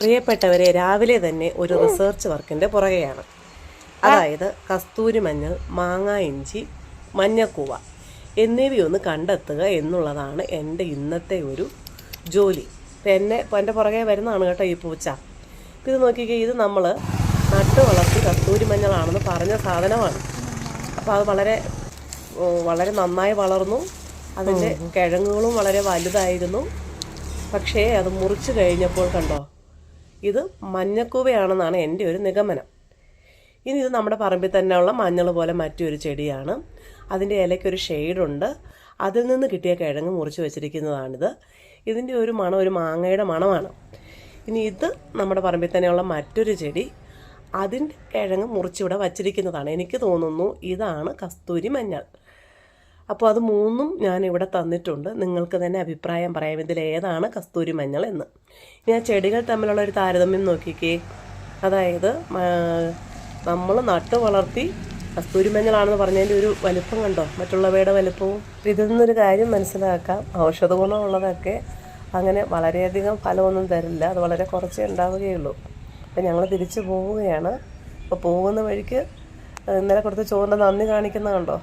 പ്രിയപ്പെട്ടവരെ, രാവിലെ തന്നെ ഒരു റിസർച്ച് വർക്കിൻ്റെ പുറകെയാണ്. അതായത് കസ്തൂരി മഞ്ഞൾ, മാങ്ങ ഇഞ്ചി, മഞ്ഞക്കൂവ എന്നിവയൊന്ന് കണ്ടെത്തുക എന്നുള്ളതാണ് എൻ്റെ ഇന്നത്തെ ഒരു ജോലി. എൻ്റെ പുറകെ വരുന്നതാണ് കേട്ടോ ഈ പൂച്ച. ഇത് നോക്കിക്കേ, ഇത് നമ്മൾ നട്ട് വളർത്തി കസ്തൂരി മഞ്ഞളാണെന്ന് പറഞ്ഞ സാധനമാണ്. അപ്പോൾ അത് വളരെ നന്നായി വളർന്നു. അതിൻ്റെ കിഴങ്ങുകളും വളരെ വലുതായിരുന്നു. പക്ഷേ അത് മുറിച്ച് കഴിഞ്ഞപ്പോൾ കണ്ടോ, ഇത് മഞ്ഞക്കൂവയാണെന്നാണ് എൻ്റെ ഒരു നിഗമനം. ഇനി ഇത് നമ്മുടെ പറമ്പിൽ തന്നെയുള്ള മഞ്ഞൾ പോലെ മറ്റൊരു ചെടിയാണ്. അതിൻ്റെ ഇലയ്ക്കൊരു ഷെയ്ഡുണ്ട്. അതിൽ നിന്ന് കിട്ടിയ കിഴങ്ങ് മുറിച്ച് വെച്ചിരിക്കുന്നതാണിത്. ഇതിൻ്റെ ഒരു മണം ഒരു മാങ്ങയുടെ മണമാണ്. ഇനി ഇത് നമ്മുടെ പറമ്പിൽ തന്നെയുള്ള മറ്റൊരു ചെടി. അതിൻ്റെ കിഴങ്ങ് മുറിച്ചിവിടെ വച്ചിരിക്കുന്നതാണ്. എനിക്ക് തോന്നുന്നു ഇതാണ് കസ്തൂരി മഞ്ഞൾ. അപ്പോൾ അത് മൂന്നും ഞാനിവിടെ തന്നിട്ടുണ്ട്. നിങ്ങൾക്ക് തന്നെ അഭിപ്രായം പറയാം ഇതിലേതാണ് കസ്തൂരി മഞ്ഞൾ എന്ന്. ഇനി ആ ചെടികൾ തമ്മിലുള്ള ഒരു താരതമ്യം നോക്കിക്കേ. അതായത് നമ്മൾ നട്ട് വളർത്തി കസ്തൂരി മഞ്ഞളാണെന്ന് പറഞ്ഞതിൻ്റെ ഒരു വലിപ്പം കണ്ടോ, മറ്റുള്ളവയുടെ വലിപ്പവും. ഇതിൽ നിന്നൊരു കാര്യം മനസ്സിലാക്കാം, ഔഷധ ഗുണമുള്ളതൊക്കെ അങ്ങനെ വളരെയധികം ഫലമൊന്നും തരില്ല. അത് വളരെ കുറച്ചേ ഉണ്ടാവുകയുള്ളൂ. അപ്പം ഞങ്ങൾ തിരിച്ചു പോവുകയാണ്. അപ്പോൾ പോകുന്ന വഴിക്ക് ഇന്നലെ കൊടുത്ത ചോറിൻ്റെ നന്ദി കാണിക്കുന്ന കണ്ടോ.